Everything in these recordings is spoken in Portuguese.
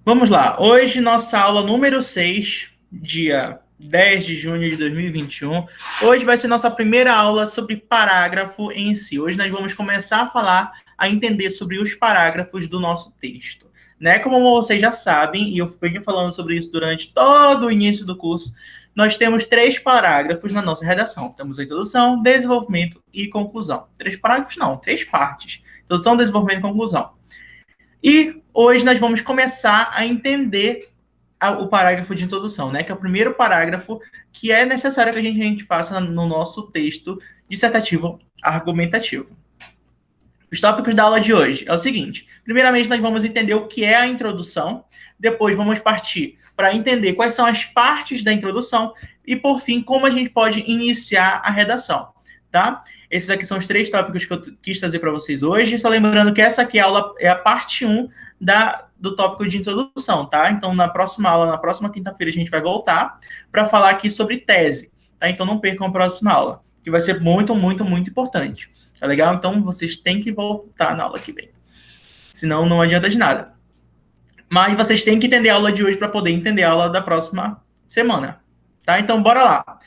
Vamos lá. Hoje, nossa aula número 6, dia 10 de junho de 2021. Hoje vai ser nossa primeira aula sobre parágrafo em si. Hoje nós vamos começar a falar, a entender sobre os parágrafos do nosso texto. Né? Como vocês já sabem, e eu venho falando sobre isso durante todo o início do curso, nós temos 3 parágrafos na nossa redação. Temos a introdução, desenvolvimento e conclusão. 3 parágrafos não, 3 partes. Introdução, desenvolvimento e conclusão. E hoje nós vamos começar a entender o parágrafo de introdução, né? Que é o primeiro parágrafo que é necessário que a gente faça no nosso texto dissertativo argumentativo. Os tópicos da aula de hoje é o seguinte. Primeiramente, nós vamos entender o que é a introdução. Depois, vamos partir para entender quais são as partes da introdução. E, por fim, como a gente pode iniciar a redação, tá? Esses aqui são os 3 tópicos que eu quis trazer para vocês hoje. Só lembrando que essa aqui é a parte 1 do tópico de introdução, tá? Então, na próxima aula, na próxima quinta-feira, a gente vai voltar para falar aqui sobre tese, tá? Então, não percam a próxima aula, que vai ser muito, muito, muito importante. Tá legal? Então, vocês têm que voltar na aula que vem. Senão, não adianta de nada. Mas vocês têm que entender a aula de hoje para poder entender a aula da próxima semana, tá? Então, bora lá.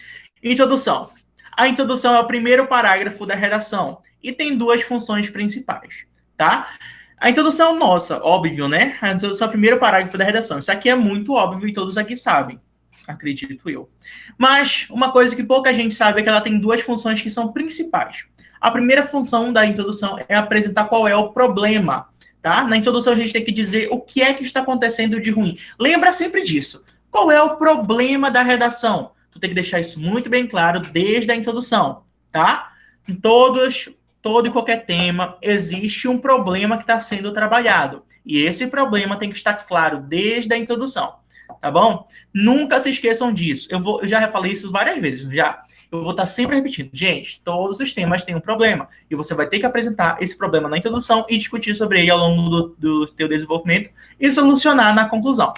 Introdução. A introdução é o primeiro parágrafo da redação e tem 2 funções principais, tá? A introdução, nossa, óbvio, né? A introdução é o primeiro parágrafo da redação. Isso aqui é muito óbvio e todos aqui sabem, acredito eu. Mas uma coisa que pouca gente sabe é que ela tem 2 funções que são principais. A primeira função da introdução é apresentar qual é o problema, tá? Na introdução a gente tem que dizer o que é que está acontecendo de ruim. Lembra sempre disso. Qual é o problema da redação? Tu tem que deixar isso muito bem claro desde a introdução, tá? Em todo e qualquer tema, existe um problema que está sendo trabalhado. E esse problema tem que estar claro desde a introdução, tá bom? Nunca se esqueçam disso. Eu já falei isso várias vezes, já. Eu vou estar sempre repetindo. Gente, todos os temas têm um problema. E você vai ter que apresentar esse problema na introdução e discutir sobre ele ao longo do teu desenvolvimento e solucionar na conclusão.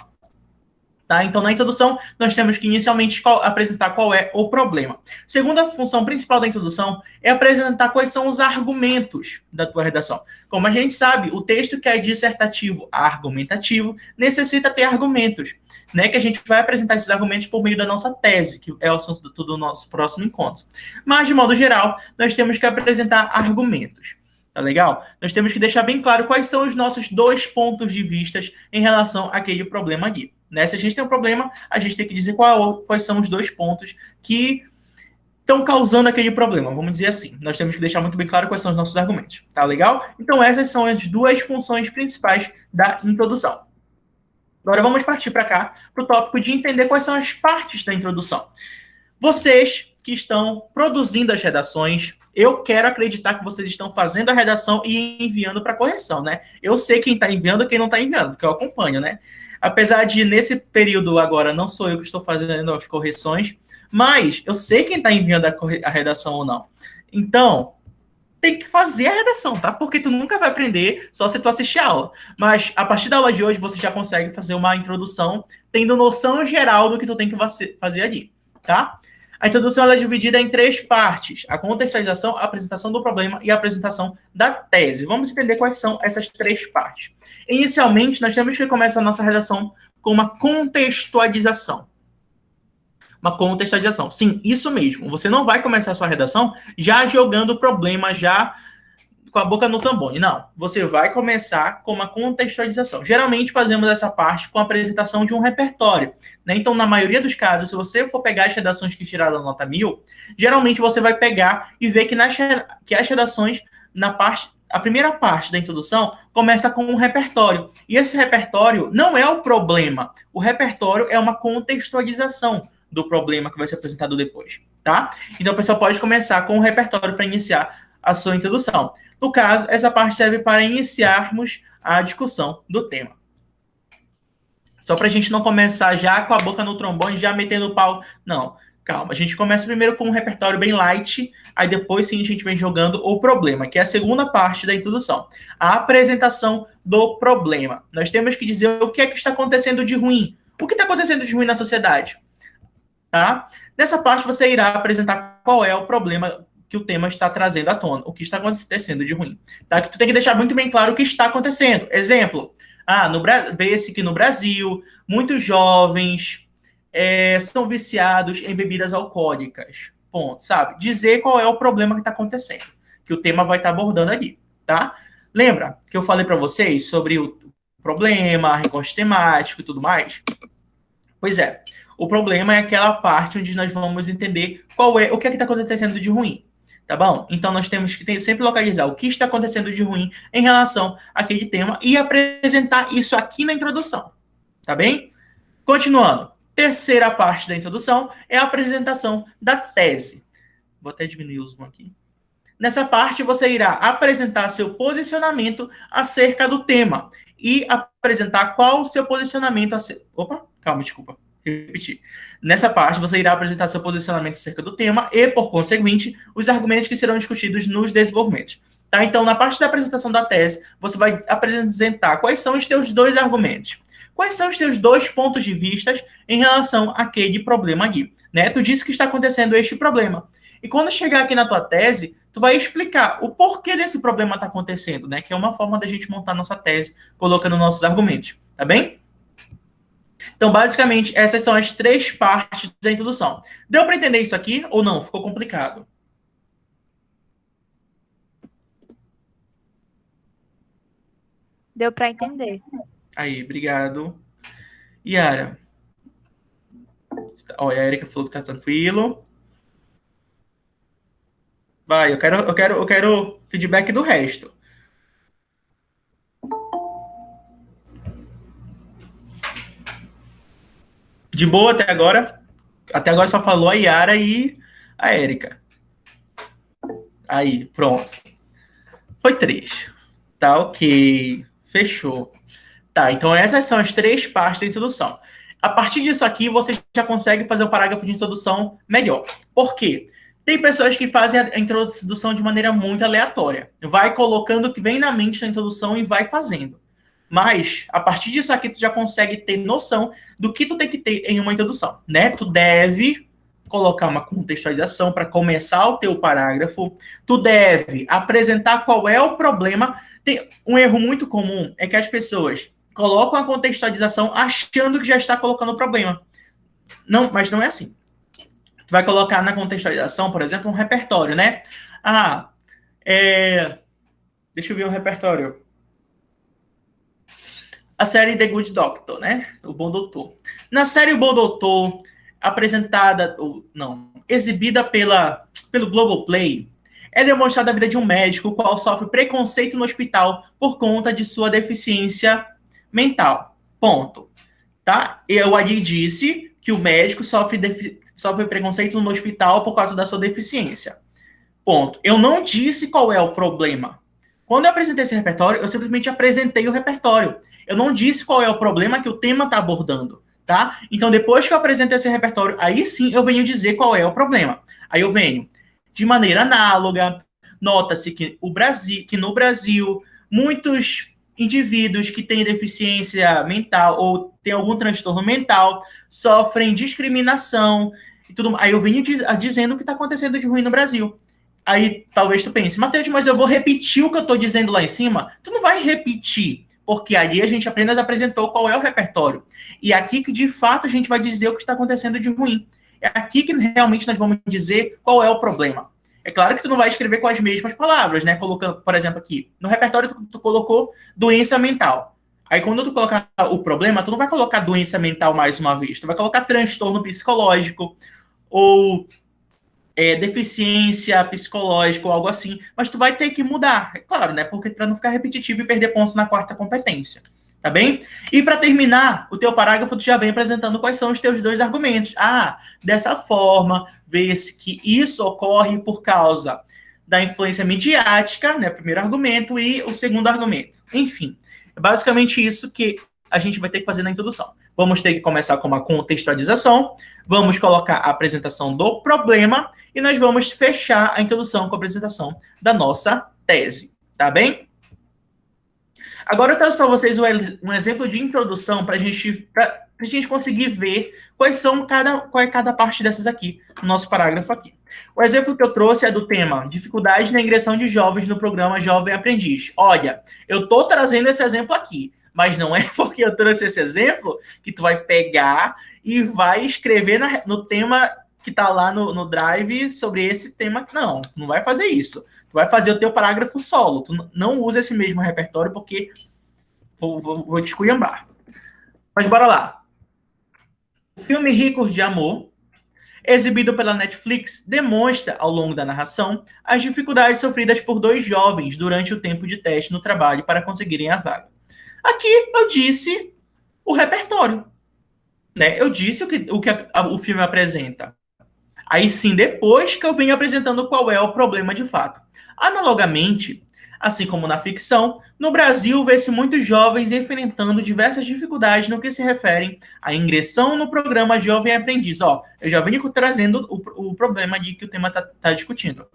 Tá? Então, na introdução, nós temos que inicialmente apresentar qual é o problema. Segunda função principal da introdução é apresentar quais são os argumentos da tua redação. Como a gente sabe, o texto que é dissertativo argumentativo necessita ter argumentos, né? Que a gente vai apresentar esses argumentos por meio da nossa tese, que é o assunto do nosso próximo encontro. Mas, de modo geral, nós temos que apresentar argumentos. Tá legal? Nós temos que deixar bem claro quais são os nossos 2 pontos de vista em relação àquele problema aqui. Né? Se a gente tem um problema, a gente tem que dizer quais são os 2 pontos que estão causando aquele problema, vamos dizer assim. Nós temos que deixar muito bem claro quais são os nossos argumentos. Tá legal? Então, essas são as 2 funções principais da introdução. Agora, vamos partir para cá, para o tópico de entender quais são as partes da introdução. Vocês que estão produzindo as redações, eu quero acreditar que vocês estão fazendo a redação e enviando para correção, né? Eu sei quem está enviando e quem não está enviando, porque eu acompanho, né? Apesar de, nesse período agora, não sou eu que estou fazendo as correções, mas eu sei quem está enviando a redação ou não. Então, tem que fazer a redação, tá? Porque tu nunca vai aprender só se tu assistir a aula. Mas, a partir da aula de hoje, você já consegue fazer uma introdução, tendo noção geral do que tu tem que fazer ali, tá? A introdução ela é dividida em 3 partes: a contextualização, a apresentação do problema e a apresentação da tese. Vamos entender quais são essas 3 partes. Inicialmente, nós temos que começar a nossa redação com uma contextualização. Uma contextualização. Sim, isso mesmo. Você não vai começar a sua redação já jogando o problema, já com a boca no tambor. Não. Você vai começar com uma contextualização. Geralmente fazemos essa parte com a apresentação de um repertório, né? Então, na maioria dos casos, se você for pegar as redações que tiraram nota 1000, geralmente você vai pegar e ver que as redações, a primeira parte da introdução começa com um repertório. E esse repertório não é o problema. O repertório é uma contextualização do problema que vai ser apresentado depois, tá? Então, a pessoa pode começar com um repertório para iniciar a sua introdução. No caso, essa parte serve para iniciarmos a discussão do tema. Só para a gente não começar já com a boca no trombone, já metendo o pau. Não, calma. A gente começa primeiro com um repertório bem light, aí depois sim a gente vem jogando o problema, que é a segunda parte da introdução. A apresentação do problema. Nós temos que dizer o que é que está acontecendo de ruim. O que está acontecendo de ruim na sociedade? Tá? Nessa parte você irá apresentar qual é o problema que o tema está trazendo à tona, o que está acontecendo de ruim. Tá? Que tu tem que deixar muito bem claro o que está acontecendo. Exemplo, Vê-se que no Brasil, muitos jovens são viciados em bebidas alcoólicas. Ponto, sabe? Dizer qual é o problema que está acontecendo, que o tema vai estar abordando ali, tá? Lembra que eu falei para vocês sobre o problema, recorte temático e tudo mais? Pois é, o problema é aquela parte onde nós vamos entender o que está acontecendo de ruim, tá bom? Então nós temos que sempre localizar o que está acontecendo de ruim em relação àquele tema e apresentar isso aqui na introdução, tá bem? Continuando, terceira parte da introdução é a apresentação da tese. Vou até diminuir o zoom aqui. Nessa parte, você irá apresentar seu posicionamento acerca do tema e apresentar qual o seu posicionamento acerca... Opa, calma, desculpa. Repetir. Nessa parte, você irá apresentar seu posicionamento acerca do tema e, por conseguinte, os argumentos que serão discutidos nos desenvolvimentos. Tá? Então, na parte da apresentação da tese, você vai apresentar quais são os teus dois argumentos. Quais são os teus dois pontos de vista em relação àquele problema ali, né? Tu disse que está acontecendo este problema. E quando chegar aqui na tua tese, tu vai explicar o porquê desse problema está acontecendo, né? Que é uma forma da gente montar nossa tese, colocando nossos argumentos, tá bem? Então, basicamente, essas são as três partes da introdução. Deu para entender isso aqui ou não? Ficou complicado? Deu para entender. Aí, obrigado. Yara. Olha, a Erika falou que tá tranquilo. Vai, eu quero feedback do resto. De boa até agora? Até agora só falou a Yara e a Erika. Aí, pronto. Foi 3. Tá, ok. Fechou. Tá, então essas são as 3 partes da introdução. A partir disso aqui, você já consegue fazer o parágrafo de introdução melhor. Por quê? Tem pessoas que fazem a introdução de maneira muito aleatória. Vai colocando o que vem na mente na introdução e vai fazendo. Mas, a partir disso aqui, tu já consegue ter noção do que tu tem que ter em uma introdução, né? Tu deve colocar uma contextualização para começar o teu parágrafo. Tu deve apresentar qual é o problema. Tem um erro muito comum é que as pessoas colocam a contextualização achando que já está colocando o problema. Não, mas não é assim. Tu vai colocar na contextualização, por exemplo, um repertório, né? Deixa eu ver um repertório. A série The Good Doctor, né? O Bom Doutor. Na série O Bom Doutor, exibida pelo Globoplay, é demonstrada a vida de um médico o qual sofre preconceito no hospital por conta de sua deficiência mental. Ponto. Tá? Eu ali disse que o médico sofre preconceito no hospital por causa da sua deficiência. Ponto. Eu não disse qual é o problema. Quando eu apresentei esse repertório, eu simplesmente apresentei o repertório. Eu não disse qual é o problema que o tema está abordando, tá? Então, depois que eu apresentei esse repertório, aí sim eu venho dizer qual é o problema. Aí eu venho, de maneira análoga, nota-se que no Brasil, muitos indivíduos que têm deficiência mental ou têm algum transtorno mental sofrem discriminação e tudo. Aí eu venho dizendo o que está acontecendo de ruim no Brasil. Aí talvez tu pense, Matheus, mas eu vou repetir o que eu estou dizendo lá em cima? Tu não vai repetir, porque ali a gente apenas apresentou qual é o repertório. E aqui que de fato a gente vai dizer o que está acontecendo de ruim. É aqui que realmente nós vamos dizer qual é o problema. É claro que tu não vai escrever com as mesmas palavras, né? Colocando, por exemplo, aqui, no repertório tu colocou doença mental. Aí quando tu colocar o problema, tu não vai colocar doença mental mais uma vez. Tu vai colocar transtorno psicológico ou deficiência psicológica ou algo assim, mas tu vai ter que mudar, é claro, né? Porque para não ficar repetitivo e perder pontos na quarta competência, tá bem? E para terminar o teu parágrafo, tu já vem apresentando quais são os teus dois argumentos. Dessa forma, vê-se que isso ocorre por causa da influência midiática, né? Primeiro argumento, e o segundo argumento. Enfim, é basicamente isso que a gente vai ter que fazer na introdução. Vamos ter que começar com uma contextualização, vamos colocar a apresentação do problema e nós vamos fechar a introdução com a apresentação da nossa tese, tá bem? Agora eu trouxe para vocês um exemplo de introdução para a gente conseguir ver qual é cada parte dessas aqui, no nosso parágrafo aqui. O exemplo que eu trouxe é do tema dificuldade na ingressão de jovens no programa Jovem Aprendiz. Olha, eu estou trazendo esse exemplo aqui. Mas não é porque eu trouxe esse exemplo que tu vai pegar e vai escrever no tema que tá lá no Drive sobre esse tema. Não, não vai fazer isso. Tu vai fazer o teu parágrafo solo. Tu não usa esse mesmo repertório porque vou te esculhambar. Mas bora lá. O filme Ricos de Amor, exibido pela Netflix, demonstra, ao longo da narração, as dificuldades sofridas por dois jovens durante o tempo de teste no trabalho para conseguirem a vaga. Aqui eu disse o repertório, né? Eu disse o filme apresenta. Aí sim, depois que eu venho apresentando qual é o problema de fato. Analogamente, assim como na ficção, no Brasil vê-se muitos jovens enfrentando diversas dificuldades no que se refere à ingressão no programa Jovem Aprendiz. Ó, eu já venho trazendo o problema de que o tema está discutindo.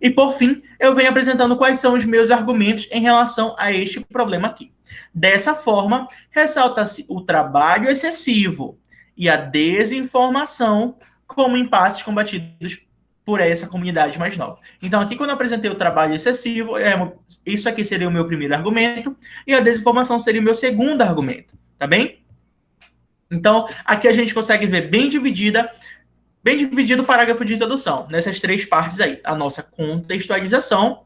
E por fim, eu venho apresentando quais são os meus argumentos em relação a este problema aqui. Dessa forma, ressalta-se o trabalho excessivo e a desinformação como impasses combatidos por essa comunidade mais nova. Então, aqui, quando eu apresentei o trabalho excessivo, isso aqui seria o meu primeiro argumento, e a desinformação seria o meu segundo argumento, tá bem? Então, aqui a gente consegue ver bem dividido o parágrafo de introdução, nessas três partes aí. A nossa contextualização,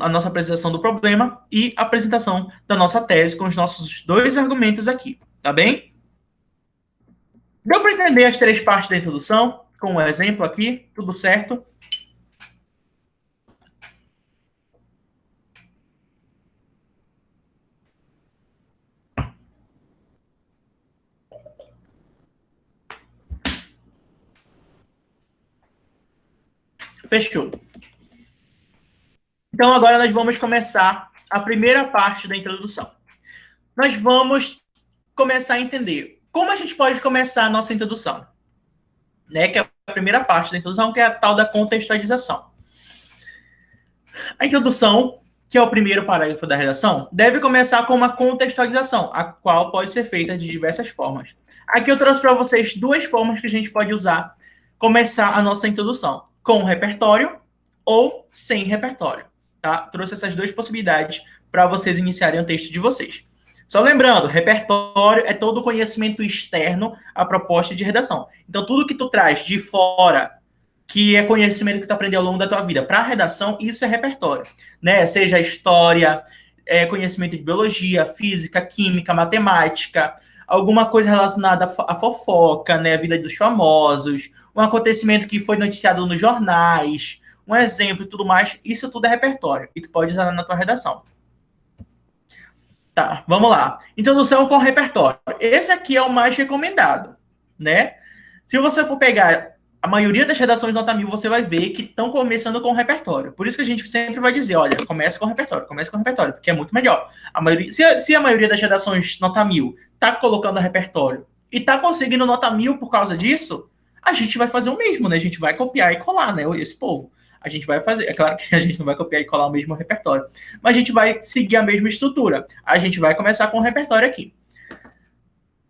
a nossa apresentação do problema e a apresentação da nossa tese com os nossos dois argumentos aqui, tá bem? Deu para entender as três partes da introdução? Com o exemplo aqui, tudo certo? Fechou. Então, agora nós vamos começar a primeira parte da introdução. Nós vamos começar a entender como a gente pode começar a nossa introdução, né? Que é a primeira parte da introdução, que é a tal da contextualização. A introdução, que é o primeiro parágrafo da redação, deve começar com uma contextualização, a qual pode ser feita de diversas formas. Aqui eu trouxe para vocês duas formas que a gente pode usar começar a nossa introdução, com repertório ou sem repertório. Tá? Trouxe essas duas possibilidades para vocês iniciarem o texto de vocês. Só lembrando, repertório é todo o conhecimento externo à proposta de redação. Então, tudo que tu traz de fora, que é conhecimento que tu aprendeu ao longo da tua vida, para a redação, isso é repertório. Né? Seja história, conhecimento de biologia, física, química, matemática, alguma coisa relacionada à fofoca, né? A vida dos famosos, um acontecimento que foi noticiado nos jornais, um exemplo e tudo mais, isso tudo é repertório. E tu pode usar na tua redação. Tá, vamos lá. Introdução com repertório. Esse aqui é o mais recomendado, né? Se você for pegar a maioria das redações nota 1000, você vai ver que estão começando com repertório. Por isso que a gente sempre vai dizer, olha, começa com repertório, porque é muito melhor. Se a maioria das redações nota 1000 tá colocando repertório e tá conseguindo nota 1000 por causa disso, a gente vai fazer o mesmo, né? A gente vai copiar e colar, né? Esse povo. A gente vai fazer. É claro que a gente não vai copiar e colar o mesmo repertório, mas a gente vai seguir a mesma estrutura. A gente vai começar com o repertório aqui.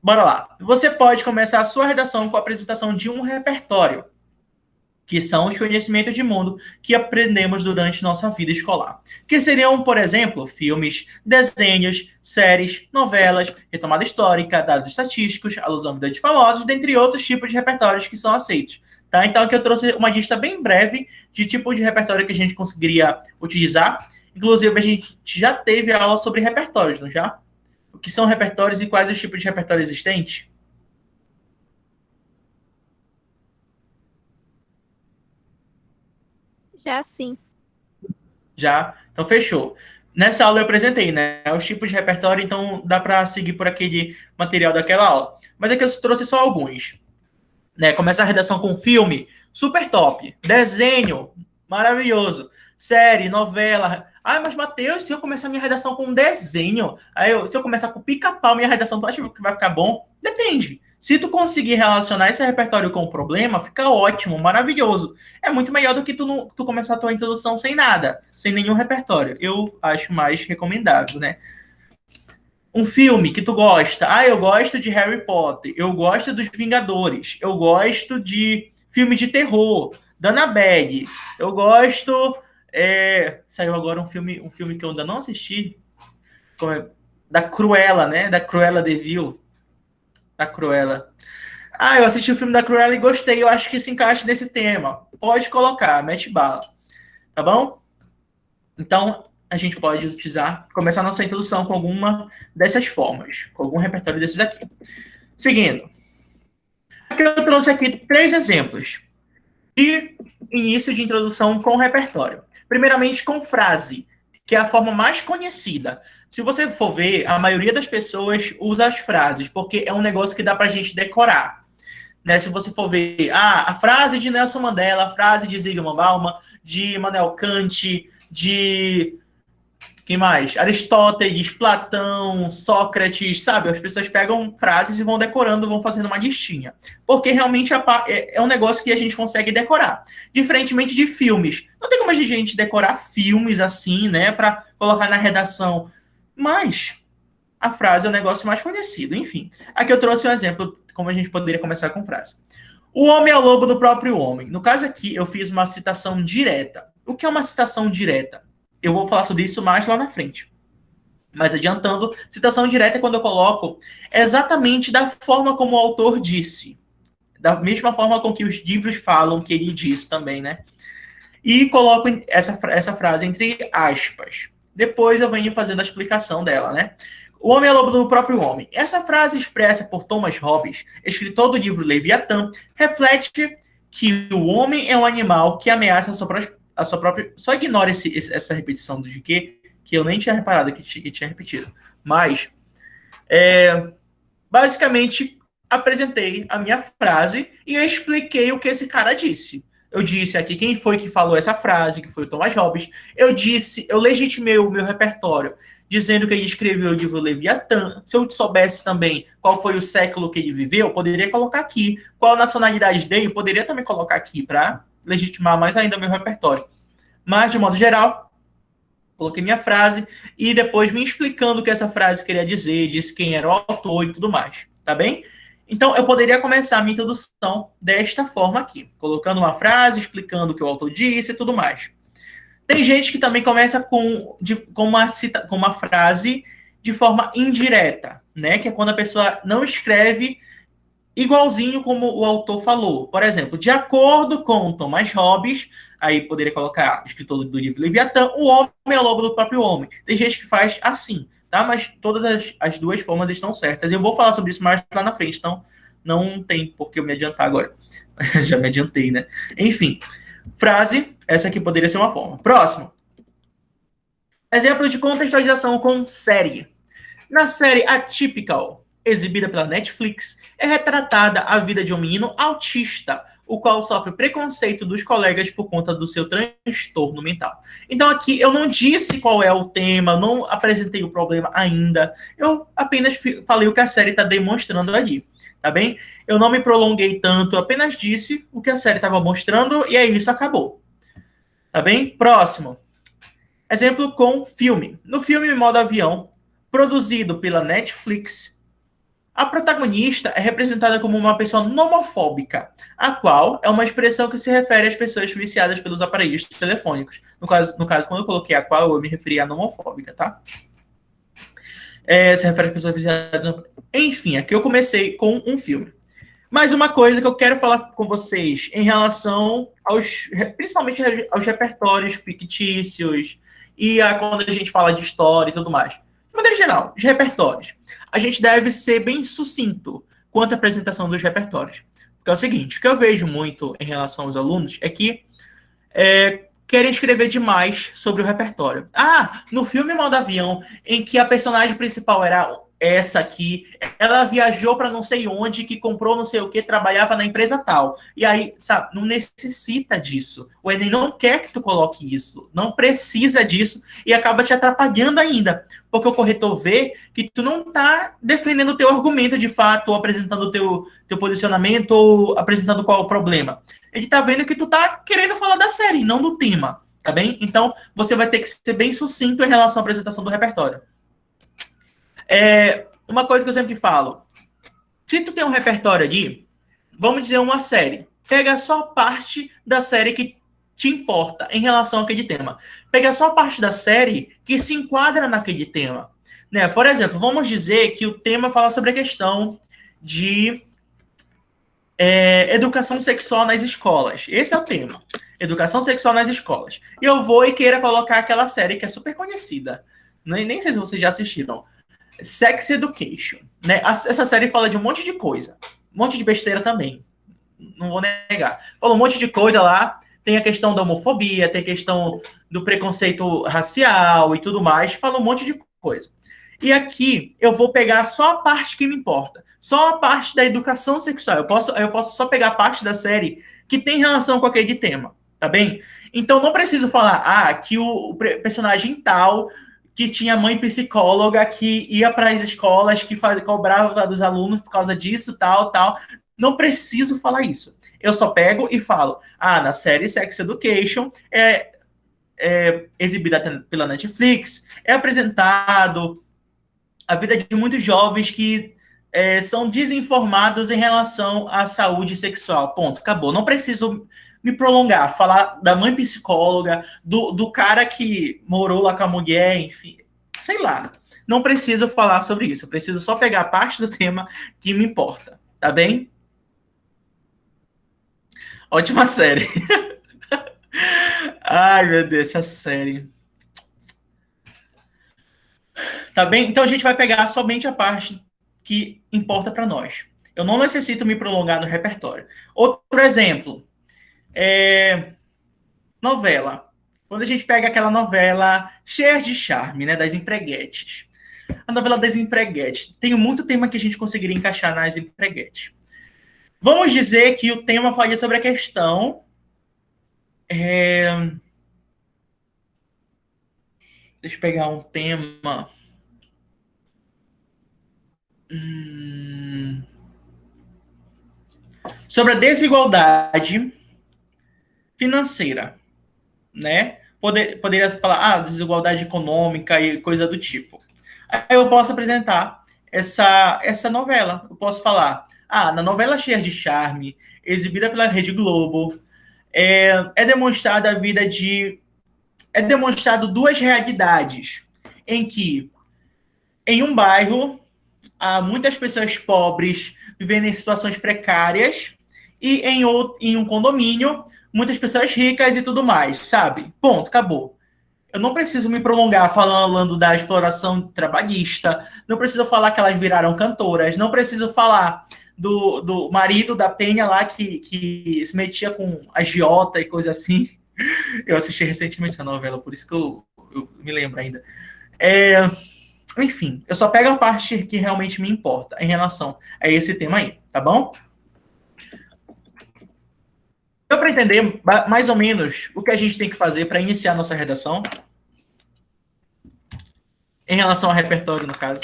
Bora lá. Você pode começar a sua redação com a apresentação de um repertório, que são os conhecimentos de mundo que aprendemos durante nossa vida escolar. Que seriam, por exemplo, filmes, desenhos, séries, novelas, retomada histórica, dados estatísticos, alusão à vida de famosos, dentre outros tipos de repertórios que são aceitos. Tá? Então, aqui eu trouxe uma lista bem breve de tipo de repertório que a gente conseguiria utilizar. Inclusive, a gente já teve aula sobre repertórios, não já? O que são repertórios e quais os tipos de repertório existentes? Já sim. Já? Então, fechou. Nessa aula eu apresentei, né? Os tipos de repertório, então dá para seguir por aquele material daquela aula. Mas aqui eu trouxe só alguns. Né? Começa a redação com filme, super top. Desenho, maravilhoso. Série, novela. Ah, mas Matheus, se eu começar minha redação com um desenho, se eu começar com pica-pau minha redação, tu acha que vai ficar bom? Depende. Se tu conseguir relacionar esse repertório com o problema, fica ótimo, maravilhoso. É muito melhor do que tu começar a tua introdução sem nada, sem nenhum repertório. Eu acho mais recomendável, né? Um filme que tu gosta. Ah, eu gosto de Harry Potter. Eu gosto dos Vingadores. Eu gosto de filme de terror. Da Annabelle. Eu gosto... saiu agora um filme que eu ainda não assisti. da Cruella, né? Da Cruella de Vil. Da Cruella. Ah, eu assisti o filme da Cruella e gostei. Eu acho que se encaixa nesse tema. Pode colocar, mete bala. Tá bom? Então, a gente pode começar nossa introdução com alguma dessas formas. Com algum repertório desses aqui. Seguindo. Aqui eu trouxe aqui 3 exemplos de início de introdução com repertório. Primeiramente, com frase, que é a forma mais conhecida. Se você for ver, a maioria das pessoas usa as frases, porque é um negócio que dá pra gente decorar. Né? Se você for ver a frase de Nelson Mandela, a frase de Zygmunt Bauman, de Immanuel Kant, de... quem mais? Aristóteles, Platão, Sócrates, sabe? As pessoas pegam frases e vão decorando, vão fazendo uma listinha. Porque realmente é um negócio que a gente consegue decorar. Diferentemente de filmes. Não tem como a gente decorar filmes assim, né? Para colocar na redação. Mas a frase é o negócio mais conhecido. Enfim, aqui eu trouxe um exemplo como a gente poderia começar com frase. O homem é o lobo do próprio homem. No caso aqui, eu fiz uma citação direta. O que é uma citação direta? Eu vou falar sobre isso mais lá na frente. Mas adiantando, citação direta é quando eu coloco exatamente da forma como o autor disse. Da mesma forma com que os livros falam que ele diz também, né? E coloco essa frase entre aspas. Depois eu venho fazendo a explicação dela, né? O homem é lobo do próprio homem. Essa frase expressa por Thomas Hobbes, escritor do livro Leviatã, reflete que o homem é um animal que ameaça a sua própria... Só ignora essa repetição do de que eu nem tinha reparado que tinha repetido. Mas, basicamente, apresentei a minha frase e eu expliquei o que esse cara disse. Eu disse aqui quem foi que falou essa frase, que foi o Thomas Hobbes. Eu legitimei o meu repertório, dizendo que ele escreveu o livro Leviatã. Se eu soubesse também qual foi o século que ele viveu, eu poderia colocar aqui. Qual a nacionalidade dele, eu poderia também colocar aqui, para legitimar mais ainda o meu repertório. Mas, de modo geral, coloquei minha frase e depois vim explicando o que essa frase queria dizer, disse quem era o autor e tudo mais. Tá bem? Então, eu poderia começar a minha introdução desta forma aqui, colocando uma frase, explicando o que o autor disse e tudo mais. Tem gente que também começa com uma frase de forma indireta, né? Que é quando a pessoa não escreve igualzinho como o autor falou. Por exemplo, de acordo com Thomas Hobbes, aí poderia colocar, escritor do livro Leviatã, o homem é o lobo do próprio homem. Tem gente que faz assim, tá? Mas todas as duas formas estão certas. Eu vou falar sobre isso mais lá na frente, então não tem por que eu me adiantar agora. Já me adiantei, né? Enfim, frase, essa aqui poderia ser uma forma. Próximo. Exemplo de contextualização com série. Na série Atypical, exibida pela Netflix, é retratada a vida de um menino autista, o qual sofre preconceito dos colegas por conta do seu transtorno mental. Então aqui eu não disse qual é o tema, não apresentei o problema ainda, eu apenas falei o que a série está demonstrando ali, tá bem? Eu não me prolonguei tanto, eu apenas disse o que a série estava mostrando e aí isso acabou. Tá bem? Próximo. Exemplo com filme. No filme Modo Avião, produzido pela Netflix, a protagonista é representada como uma pessoa nomofóbica, a qual é uma expressão que se refere às pessoas viciadas pelos aparelhos telefônicos. No caso, quando eu coloquei a qual, eu me referi a nomofóbica, tá? Se refere às pessoas viciadas... Enfim, aqui eu comecei com um filme. Mais uma coisa que eu quero falar com vocês em relação principalmente aos repertórios fictícios e quando a gente fala de história e tudo mais. De maneira geral, os repertórios. A gente deve ser bem sucinto quanto à apresentação dos repertórios. Porque é o seguinte, o que eu vejo muito em relação aos alunos é que querem escrever demais sobre o repertório. No filme Modo Avião, em que a personagem principal era essa aqui, ela viajou para não sei onde, que comprou não sei o que, trabalhava na empresa tal. E aí, sabe, não necessita disso. O Enem não quer que tu coloque isso, não precisa disso e acaba te atrapalhando ainda. Porque o corretor vê que tu não tá defendendo o teu argumento de fato, ou apresentando o teu posicionamento, ou apresentando qual é o problema. Ele tá vendo que tu tá querendo falar da série, não do tema, tá bem? Então, você vai ter que ser bem sucinto em relação à apresentação do repertório. Uma coisa que eu sempre falo, se tu tem um repertório ali, vamos dizer uma série, pega só parte da série que te importa em relação àquele tema. Pega só parte da série que se enquadra naquele tema. né? Por exemplo, vamos dizer que o tema fala sobre a questão de educação sexual nas escolas. Esse é o tema. Educação sexual nas escolas. E eu vou e queira colocar aquela série que é super conhecida. Nem sei se vocês já assistiram. Sex Education. Né? Essa série fala de um monte de coisa. Um monte de besteira também. Não vou negar. Fala um monte de coisa lá. Tem a questão da homofobia, tem a questão do preconceito racial e tudo mais. Fala um monte de coisa. E aqui eu vou pegar só a parte que me importa. Só a parte da educação sexual. Eu posso só pegar a parte da série que tem relação com aquele tema. Tá bem? Então não preciso falar, que o personagem tal, que tinha mãe psicóloga, que ia para as escolas, que cobrava dos alunos por causa disso, tal, tal. Não preciso falar isso. Eu só pego e falo, na série Sex Education, exibida pela Netflix, é apresentado a vida de muitos jovens que são desinformados em relação à saúde sexual. Ponto, acabou. Não preciso me prolongar, falar da mãe psicóloga, do cara que morou lá com a mulher, enfim, sei lá. Não preciso falar sobre isso. Eu preciso só pegar a parte do tema que me importa, tá bem? Ótima série. Ai, meu Deus, essa série. Tá bem? Então a gente vai pegar somente a parte que importa para nós. Eu não necessito me prolongar no repertório. Outro exemplo. Novela. Quando a gente pega aquela novela cheia de charme, né, das empreguetes. A novela das empreguetes. Tem muito tema que a gente conseguiria encaixar nas empreguetes. Vamos dizer que o tema fala sobre a questão... Deixa eu pegar um tema... Sobre a desigualdade financeira, né? Poderia falar, desigualdade econômica e coisa do tipo. Aí eu posso apresentar essa novela. Eu posso falar, na novela cheia de charme, exibida pela Rede Globo, é demonstrada a vida de... É demonstrado duas realidades, em que em um bairro há muitas pessoas pobres vivendo em situações precárias e em um condomínio muitas pessoas ricas e tudo mais, sabe? Ponto, acabou. Eu não preciso me prolongar falando da exploração trabalhista, não preciso falar que elas viraram cantoras, não preciso falar do marido da Penha lá que se metia com agiota e coisa assim. Eu assisti recentemente essa novela, por isso que eu me lembro ainda. Enfim, eu só pego a parte que realmente me importa em relação a esse tema aí, tá bom? Deu para entender mais ou menos o que a gente tem que fazer para iniciar nossa redação? Em relação ao repertório, no caso.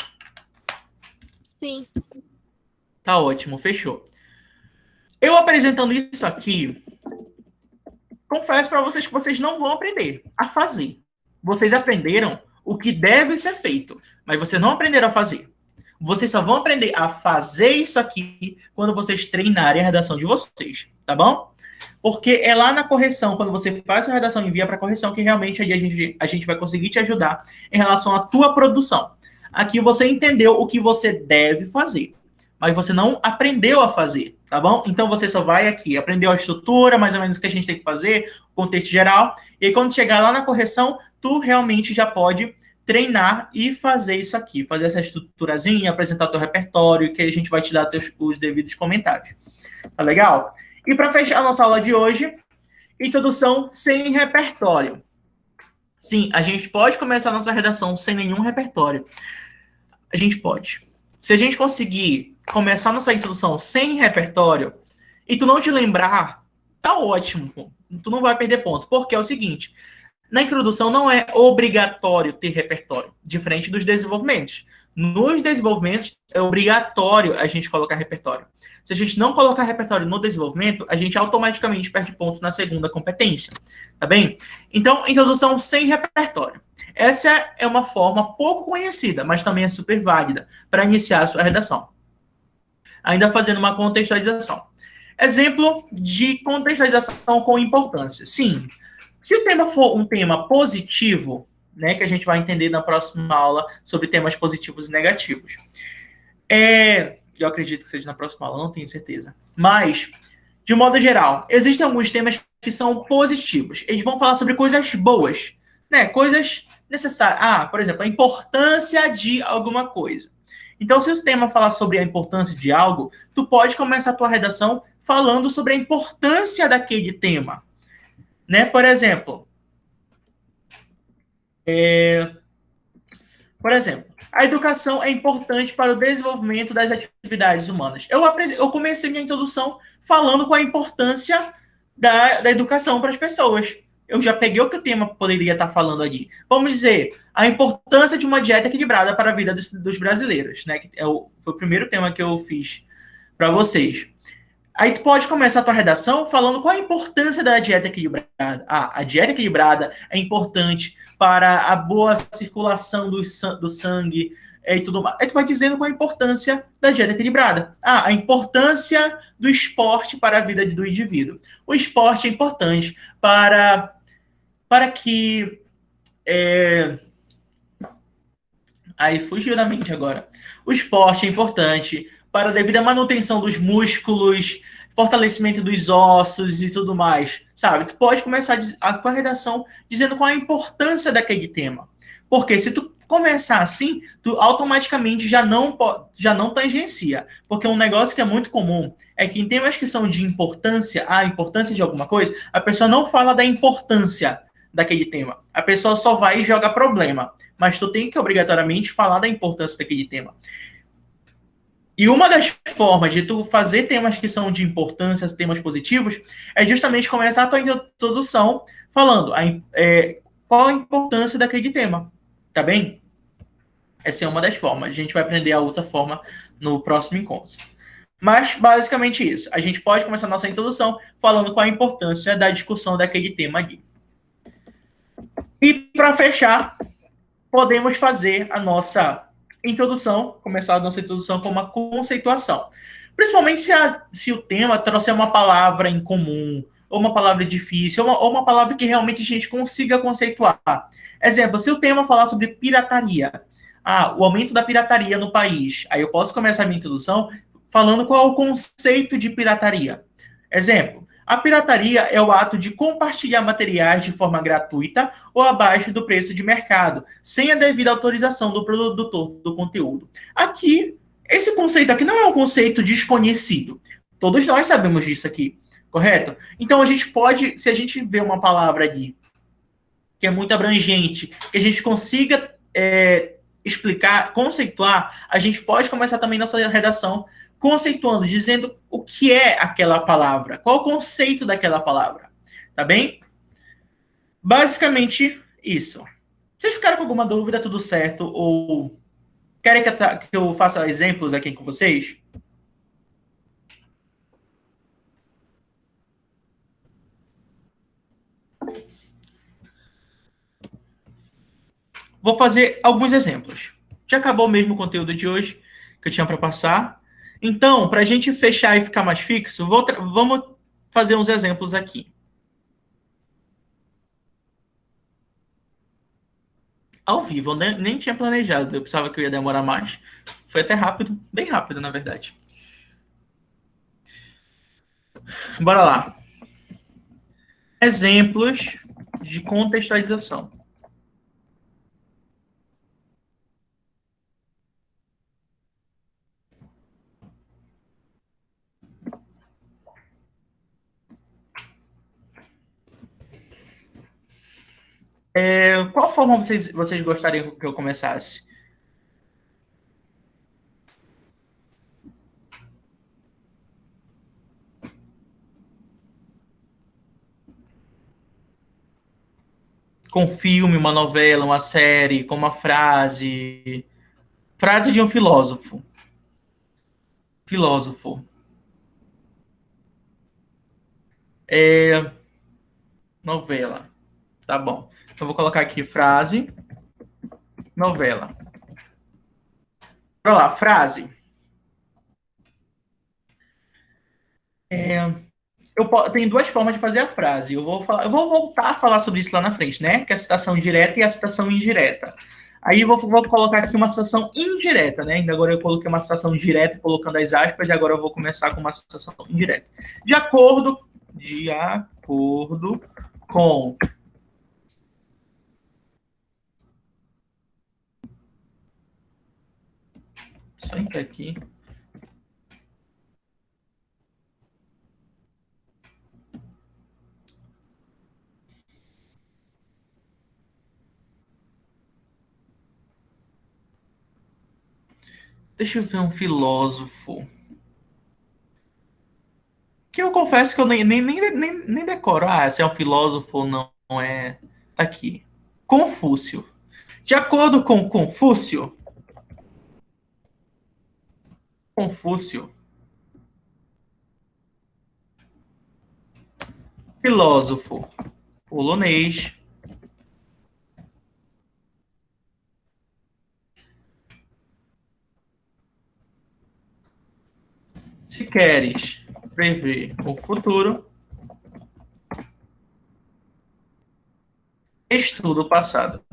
Sim. Tá ótimo, fechou. Eu apresentando isso aqui, confesso para vocês que vocês não vão aprender a fazer. Vocês aprenderam o que deve ser feito, mas vocês não aprenderam a fazer. Vocês só vão aprender a fazer isso aqui quando vocês treinarem a redação de vocês, tá bom? Porque é lá na correção, quando você faz a redação e envia para correção, que realmente aí a gente vai conseguir te ajudar em relação à tua produção. Aqui você entendeu o que você deve fazer, mas você não aprendeu a fazer, tá bom? Então você só vai aqui, aprendeu a estrutura, mais ou menos o que a gente tem que fazer, o contexto geral, e aí quando chegar lá na correção, tu realmente já pode treinar e fazer isso aqui, fazer essa estruturazinha, apresentar teu repertório, que a gente vai te dar os devidos comentários. Tá legal? E para fechar a nossa aula de hoje, introdução sem repertório. Sim, a gente pode começar a nossa redação sem nenhum repertório. A gente pode. Se a gente conseguir começar a nossa introdução sem repertório, e tu não te lembrar, tá ótimo, pô. Tu não vai perder ponto. Porque é o seguinte, na introdução não é obrigatório ter repertório, diferente dos desenvolvimentos. Nos desenvolvimentos, é obrigatório a gente colocar repertório. Se a gente não colocar repertório no desenvolvimento, a gente automaticamente perde ponto na segunda competência, tá bem? Então, introdução sem repertório. Essa é uma forma pouco conhecida, mas também é super válida para iniciar a sua redação. Ainda fazendo uma contextualização. Exemplo de contextualização com importância. Sim, se o tema for um tema positivo, né, que a gente vai entender na próxima aula sobre temas positivos e negativos. Eu acredito que seja na próxima aula, não tenho certeza. Mas, de modo geral, existem alguns temas que são positivos. Eles vão falar sobre coisas boas, né? Coisas necessárias. Por exemplo, a importância de alguma coisa. Então, se o tema falar sobre a importância de algo, tu pode começar a tua redação falando sobre a importância daquele tema, né? Por exemplo, a educação é importante para o desenvolvimento das atividades humanas. Eu comecei minha introdução falando com a importância da educação para as pessoas. Eu já peguei o que o tema poderia estar falando ali. Vamos dizer, a importância de uma dieta equilibrada para a vida dos brasileiros, né? Foi o primeiro tema que eu fiz para vocês. Aí tu pode começar a tua redação falando qual a importância da dieta equilibrada. A dieta equilibrada é importante para a boa circulação do sangue e tudo mais. Aí tu vai dizendo qual a importância da dieta equilibrada. A importância do esporte para a vida do indivíduo. O esporte é importante para que... Aí fugiu da mente agora. O esporte é importante para a devida manutenção dos músculos, fortalecimento dos ossos e tudo mais, sabe? Tu pode começar a tua redação dizendo qual a importância daquele tema. Porque se tu começar assim, tu automaticamente já não tangencia. Porque um negócio que é muito comum é que em temas que são de importância, a importância de alguma coisa, a pessoa não fala da importância daquele tema. A pessoa só vai e joga problema. Mas tu tem que obrigatoriamente falar da importância daquele tema. E uma das formas de tu fazer temas que são de importância, temas positivos, é justamente começar a tua introdução falando qual a importância daquele tema. Tá bem? Essa é uma das formas. A gente vai aprender a outra forma no próximo encontro. Mas, basicamente isso. A gente pode começar a nossa introdução falando qual a importância da discussão daquele tema ali. E, para fechar, podemos fazer a nossa introdução, começar a nossa introdução com uma conceituação. Principalmente se o tema trouxer uma palavra em comum, ou uma palavra difícil, ou uma palavra que realmente a gente consiga conceituar. Exemplo, se o tema falar sobre pirataria, o aumento da pirataria no país, aí eu posso começar a minha introdução falando qual é o conceito de pirataria. Exemplo, a pirataria é o ato de compartilhar materiais de forma gratuita ou abaixo do preço de mercado, sem a devida autorização do produtor do conteúdo. Aqui, esse conceito aqui não é um conceito desconhecido. Todos nós sabemos disso aqui, correto? Então, a gente pode, se a gente vê uma palavra ali que é muito abrangente, que a gente consiga explicar, conceituar, a gente pode começar também nossa redação conceituando, dizendo o que é aquela palavra, qual o conceito daquela palavra, tá bem? Basicamente isso. Vocês ficaram com alguma dúvida, tudo certo? Ou querem que eu faça exemplos aqui com vocês? Vou fazer alguns exemplos. Já acabou mesmo o conteúdo de hoje que eu tinha para passar. Então, para a gente fechar e ficar mais fixo, vamos fazer uns exemplos aqui. Ao vivo, eu nem tinha planejado. Eu pensava que eu ia demorar mais. Foi até rápido, bem rápido, na verdade. Bora lá. Exemplos de contextualização. Qual forma vocês gostariam que eu começasse? Com filme, uma novela, uma série, com uma frase. Frase de um filósofo. Filósofo. Novela. Tá bom. Então, vou colocar aqui frase, novela. Bora lá, frase. Tem duas formas de fazer a frase. Eu vou voltar a falar sobre isso lá na frente, né? Que é a citação direta e a citação indireta. Aí vou colocar aqui uma citação indireta, né? Ainda agora eu coloquei uma citação direta colocando as aspas e agora eu vou começar com uma citação indireta. De acordo com só entrar aqui. Deixa eu ver um filósofo. Que eu confesso que eu nem decoro. Ah, se é um filósofo ou não, não é. Tá aqui. Confúcio. De acordo com Confúcio, filósofo polonês, se queres prever o futuro, estuda o passado.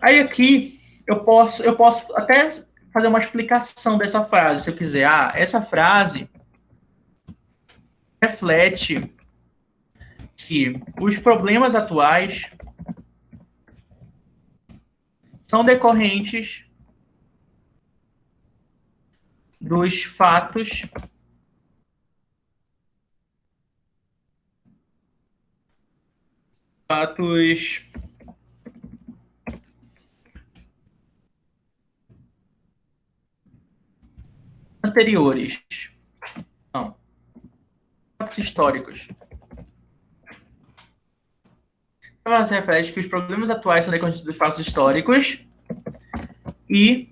Aí aqui eu posso até fazer uma explicação dessa frase, se eu quiser. Ah, essa frase reflete que os problemas atuais são decorrentes dos fatos anteriores. Não, fatos históricos. Ela se reflete que os problemas atuais são decorrentes dos fatos históricos e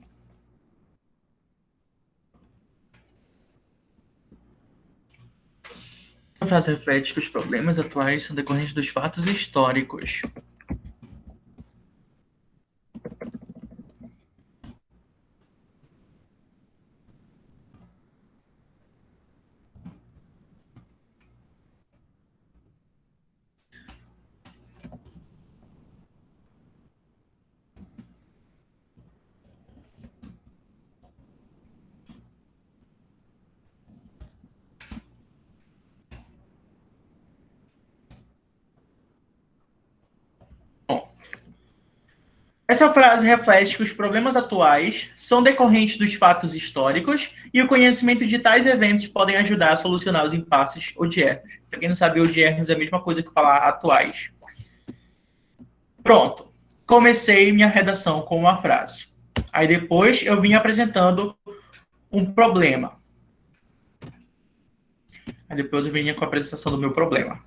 a frase reflete que os problemas atuais são decorrentes dos fatos históricos. Essa frase reflete que os problemas atuais são decorrentes dos fatos históricos e o conhecimento de tais eventos podem ajudar a solucionar os impasses odiernos. Para quem não sabe, odiernos é a mesma coisa que falar atuais. Pronto. Comecei minha redação com uma frase. Aí depois eu vim apresentando um problema. Aí depois eu vinha com a apresentação do meu problema.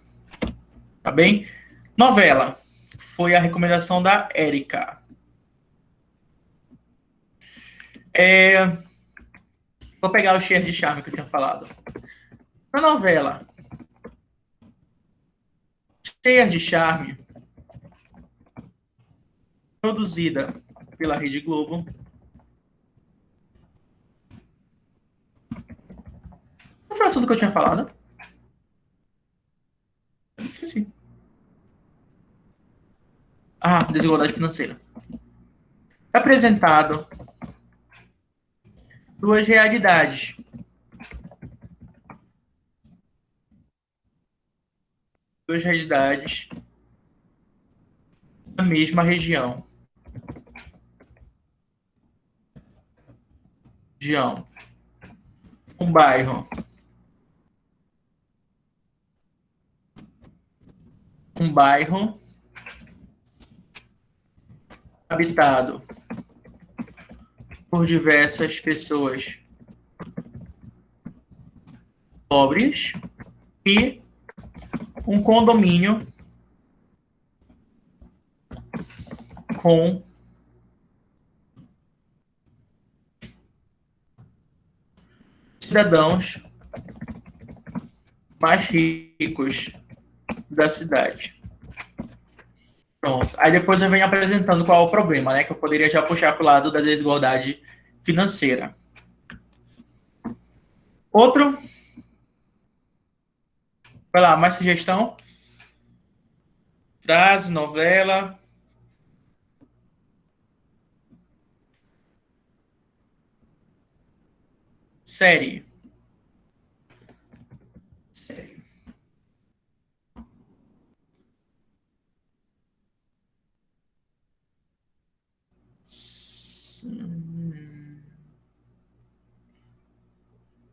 Tá bem? Novela. Foi a recomendação da Érica. Vou pegar o cheiro de charme que eu tinha falado. Na novela Cheia de Charme, produzida pela Rede Globo, qual foi o assunto que eu tinha falado? Esqueci. Ah, desigualdade financeira. Apresentado duas realidades. Duas realidades na mesma região. Um bairro. Habitado por diversas pessoas pobres e um condomínio com cidadãos mais ricos da cidade. Pronto. Aí depois eu venho apresentando qual é o problema, né? Que eu poderia já puxar para o lado da desigualdade financeira. Outro. Vai lá, mais sugestão? Frase, novela. Série. Série.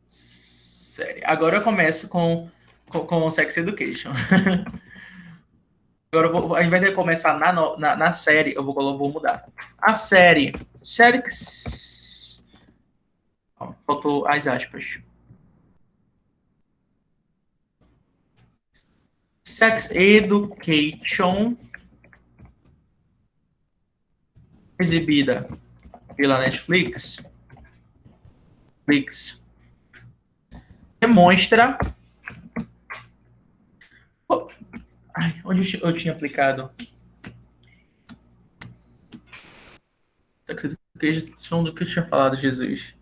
Série. Agora eu começo com o Sex Education. Agora, ao invés de começar na série, vou mudar. A série. Série que. Faltou as aspas. Sex Education. Exibida pela Netflix. Demonstra. Ai, onde eu tinha aplicado? Sex Education do que eu tinha falado, Jesus.